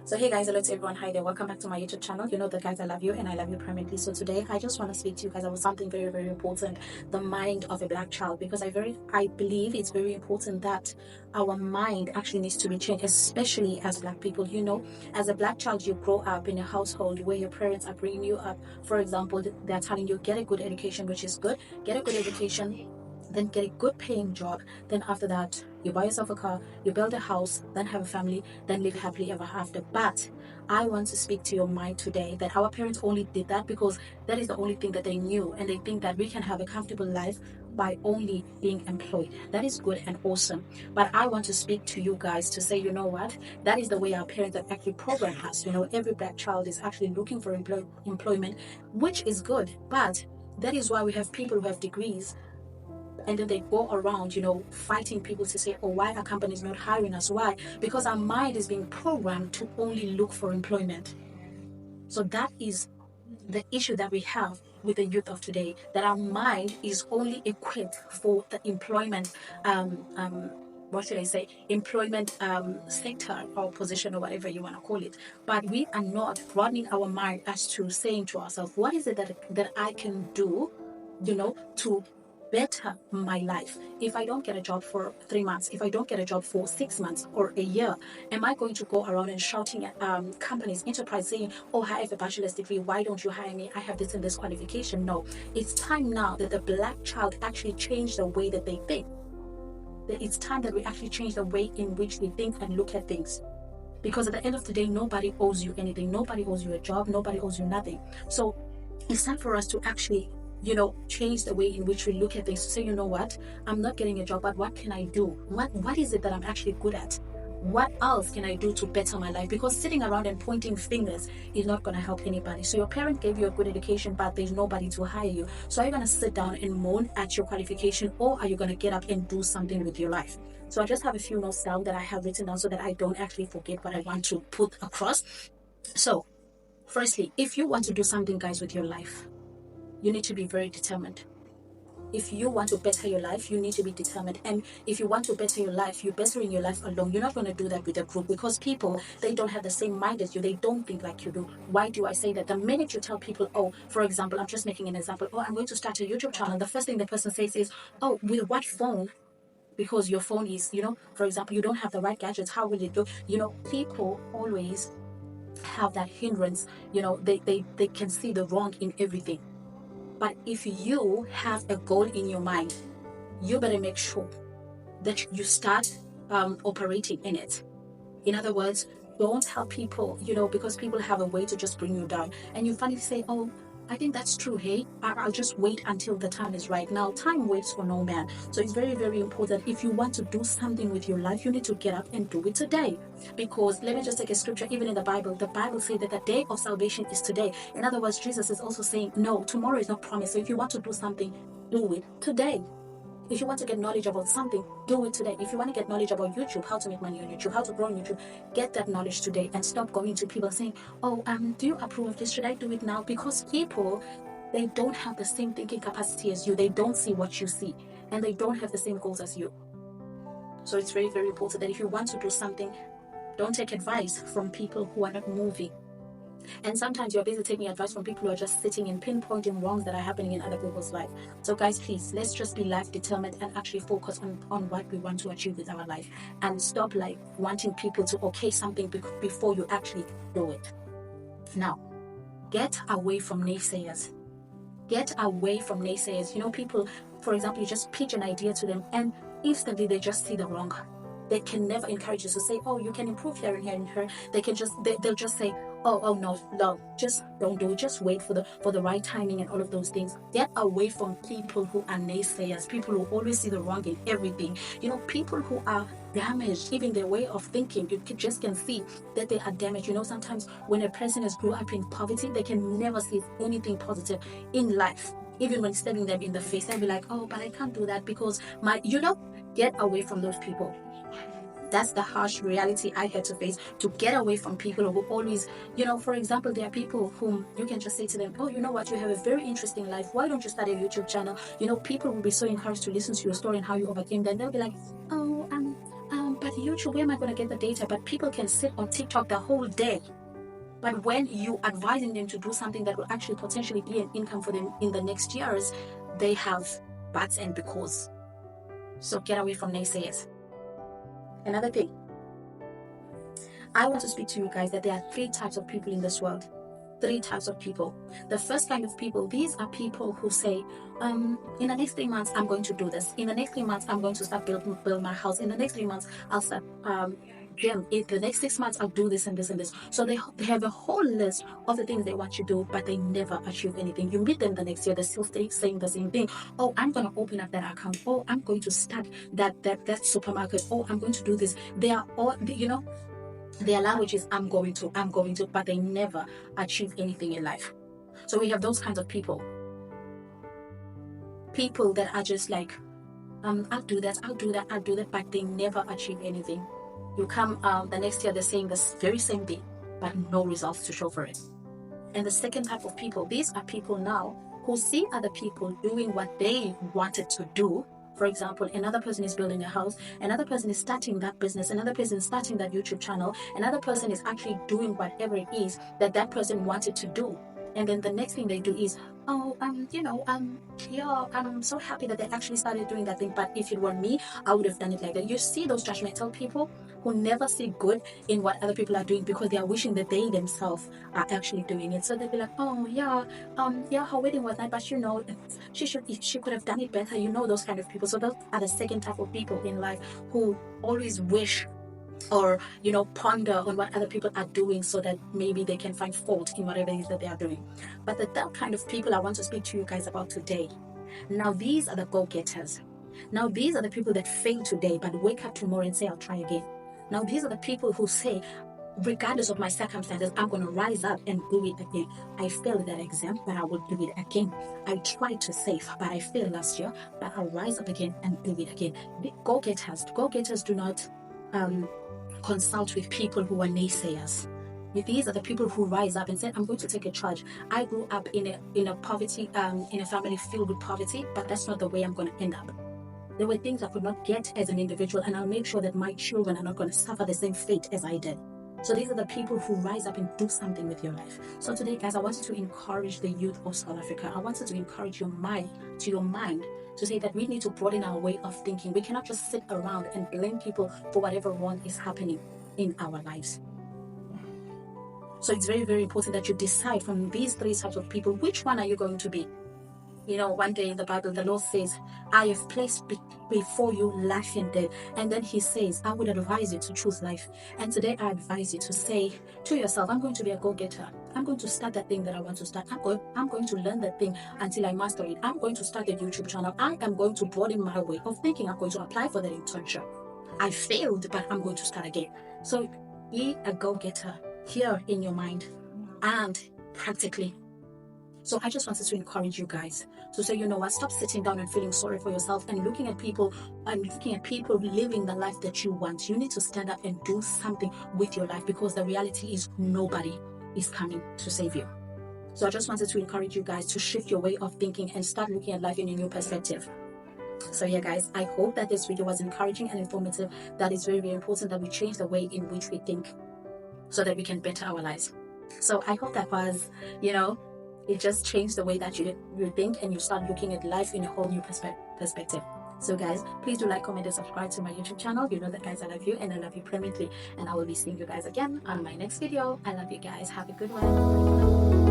So hey guys, hello to everyone. Hi there, welcome back to my YouTube channel. You know that guys, I love you and I love you permanently. So today I just want to speak to you guys about something very important, the mind of a black child, because I believe it's very important that our mind actually needs to be changed, especially as black people. You know, as a black child, you grow up in a household where your parents are bringing you up. For example, they're telling you get a good education, which is good. Get a good education, then get a good paying job. Then after that, you buy yourself a car, you build a house, then have a family, then live happily ever after. But I want to speak to your mind today that our parents only did that because that is the only thing that they knew, and they think that we can have a comfortable life by only being employed. That is good and awesome. But I want to speak to you guys to say, you know what? That is the way our parents have actually programmed us. You know, every black child is actually looking for employment, which is good. But that is why we have people who have degrees, and then they go around, you know, fighting people to say, oh, why are companies not hiring us? Why? Because our mind is being programmed to only look for employment. So that is the issue that we have with the youth of today, that our mind is only equipped for the employment what should I say, employment sector or position or whatever you want to call it. But we are not broadening our mind as to saying to ourselves, what is it that I can do, you know, to better my life? If I don't get a job for 3 months, if I don't get a job for 6 months or a year, am I going to go around and shouting at companies, enterprise, saying, oh, I have a bachelor's degree, why don't you hire me? I have this and this qualification. No, it's time now that the black child actually change the way that they think. It's time that we actually change the way in which we think and look at things. Because at the end of the day, nobody owes you anything. Nobody owes you a job. Nobody owes you nothing. So it's time for us to actually, you know, change the way in which we look at things. To say, you know what, I'm not getting a job, but what can I do? What is it that I'm actually good at? What else can I do to better my life? Because sitting around and pointing fingers is not going to help anybody. So your parent gave you a good education, but there's nobody to hire you. So are you going to sit down and moan at your qualification, or are you going to get up and do something with your life? So I just have a few notes down that I have written down so that I don't actually forget what I want to put across. So firstly, if you want to do something, guys, with your life, you need to be very determined. If you want to better your life, you need to be determined. And if you want to better your life, you're bettering your life alone. You're not going to do that with a group, because people, they don't have the same mind as you. They don't think like you do. Why do I say that? The minute you tell people, oh, for example, I'm just making an example, oh, I'm going to start a YouTube channel, the first thing the person says is, oh, with what phone? Because your phone is, you know, for example, you don't have the right gadgets. How will it do? You know, people always have that hindrance. You know, they can see the wrong in everything. But if you have a goal in your mind, you better make sure that you start operating in it. In other words, don't tell people, you know, because people have a way to just bring you down. And you finally say, oh, I think that's true. Hey, I'll just wait until the time is right. Now, time waits for no man. So it's very important. If you want to do something with your life, you need to get up and do it today. Because let me just take a scripture. Even in the Bible says that the day of salvation is today. In other words, Jesus is also saying, no, tomorrow is not promised. So if you want to do something, do it today. If you want to get knowledge about something, do it today. If you want to get knowledge about YouTube, how to make money on YouTube, how to grow on YouTube, get that knowledge today, and stop going to people saying, oh, do you approve of this? Should I do it now? Because people, they don't have the same thinking capacity as you. They don't see what you see, and they don't have the same goals as you. So it's very important that if you want to do something, don't take advice from people who are not moving. And sometimes you're busy taking advice from people who are just sitting and pinpointing wrongs that are happening in other people's life. So guys, please, let's just be life determined and actually focus on what we want to achieve with our life, and stop like wanting people to okay something before you actually do it. Now, get away from naysayers. Get away from naysayers. You know, people, for example, you just pitch an idea to them and instantly they just see the wrong. They can never encourage you to say, oh, you can improve here and here and here. They'll just say, oh no, just don't do it. Just wait for the right timing and all of those things. Get away from people who are naysayers, people who always see the wrong in everything. You know, people who are damaged, even their way of thinking, you just can see that they are damaged. You know, sometimes when a person has grew up in poverty, they can never see anything positive in life. Even when staring them in the face, they'll be like, oh, but I can't do that because get away from those people. That's the harsh reality I had to face, to get away from people who always, you know, for example, there are people whom you can just say to them, oh, you know what, you have a very interesting life. Why don't you start a YouTube channel? You know, people will be so encouraged to listen to your story and how you overcame that. They'll be like, oh, but YouTube, where am I going to get the data? But people can sit on TikTok the whole day. But when you advising them to do something that will actually potentially be an income for them in the next years, they have buts and because. So get away from naysayers. Another thing, I want to speak to you guys that there are 3 types of people in this world. 3 types of people. The first kind of people, these are people who say, in the next 3 months, I'm going to do this. In the next 3 months, I'm going to start build my house. In the next 3 months, I'll start gym. In the next 6 months, I'll do this and this and this. So they have a whole list of the things they want to do, but they never achieve anything. You meet them the next year, they're still saying the same thing. Oh, I'm going to open up that account. Oh, I'm going to start that supermarket. Oh, I'm going to do this. They are all, their language is I'm going to, but they never achieve anything in life. So we have those kinds of people. People that are just like, I'll do that, but they never achieve anything. You come the next year, they're saying the very same thing, but no results to show for it. And the second type of people, these are people now who see other people doing what they wanted to do. For example, another person is building a house, another person is starting that business, another person is starting that YouTube channel, another person is actually doing whatever it is that person wanted to do. And then the next thing they do is, I'm so happy that they actually started doing that thing, but if it were me, I would have done it like that. You see those judgmental people who never see good in what other people are doing because they are wishing that they themselves are actually doing it. So they'll be like, her wedding was nice, but she could have done it better. Those kind of people. So those are the second type of people in life who always wish or ponder on what other people are doing so that maybe they can find fault in whatever it is that they are doing. But the third kind of people I want to speak to you guys about today, now these are the go-getters. Now these are the people that fail today but wake up tomorrow and say, I'll try again. Now these are the people who say, regardless of my circumstances, I'm going to rise up and do it again. I failed that exam, but I will do it again. I tried to save, but I failed last year, but I'll rise up again and do it again. The go-getters do not consult with people who are naysayers. These are the people who rise up and say, I'm going to take a charge. I grew up in a poverty, in a family filled with poverty, but that's not the way I'm going to end up. There were things I could not get as an individual, and I'll make sure that my children are not going to suffer the same fate as I did. So these are the people who rise up and do something with your life. So today, guys, I wanted to encourage the youth of South Africa. I wanted to encourage your mind to say that we need to broaden our way of thinking. We cannot just sit around and blame people for whatever wrong is happening in our lives. So it's very, very important that you decide from these 3 types of people, which one are you going to be? One day in the Bible, the Lord says, I have placed before you life and death. And then he says, I would advise you to choose life. And today I advise you to say to yourself, I'm going to be a go-getter. I'm going to start that thing that I want to start. I'm going to learn that thing until I master it. I'm going to start a YouTube channel. I am going to broaden my way of thinking. I'm going to apply for that internship. I failed, but I'm going to start again. So be a go-getter here in your mind and practically. So I just wanted to encourage you guys to say, stop sitting down and feeling sorry for yourself and looking at people living the life that you want. You need to stand up and do something with your life, because the reality is nobody is coming to save you. So I just wanted to encourage you guys to shift your way of thinking and start looking at life in a new perspective. So yeah, guys, I hope that this video was encouraging and informative. That is very, very important that we change the way in which we think so that we can better our lives. So I hope that was, it just changed the way that you think, and you start looking at life in a whole new perspective. So guys, please do like, comment, and subscribe to my YouTube channel. You know that, guys, I love you, and I love you permanently. And I will be seeing you guys again on my next video. I love you guys. Have a good one.